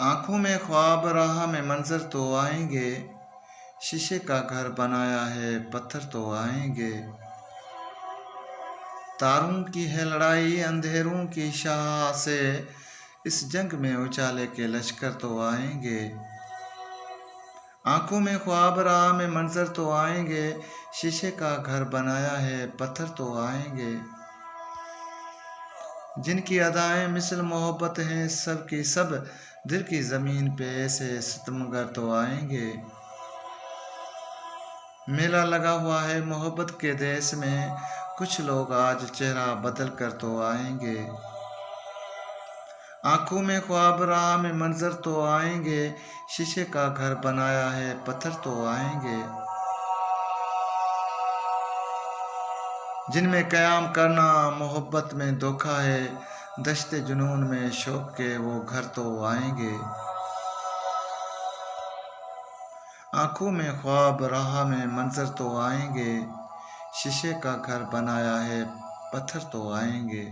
आंखों में ख्वाब राह में मंजर तो आएंगे, शीशे का घर बनाया है पत्थर तो आएंगे। तारों की है लड़ाई अंधेरों की शाह से, इस जंग में उजाले के लश्कर तो आएंगे। आंखों में ख्वाब राह में मंजर तो आएंगे, शीशे का घर बनाया है पत्थर तो आएंगे। जिनकी अदाएं मिसल मोहब्बत हैं सब की सब, दिल की ज़मीन पे ऐसे सितमगर तो आएंगे। मेला लगा हुआ है मोहब्बत के देश में, कुछ लोग आज चेहरा बदल कर तो आएंगे। आंखों में ख्वाब राह में मंजर तो आएंगे, शीशे का घर बनाया है पत्थर तो आएंगे। जिनमें क़याम करना मोहब्बत में धोखा है, दश्ते जुनून में शौक के वो घर तो आएंगे। आंखों में ख्वाब राह में मंजर तो आएंगे, शीशे का घर बनाया है पत्थर तो आएंगे।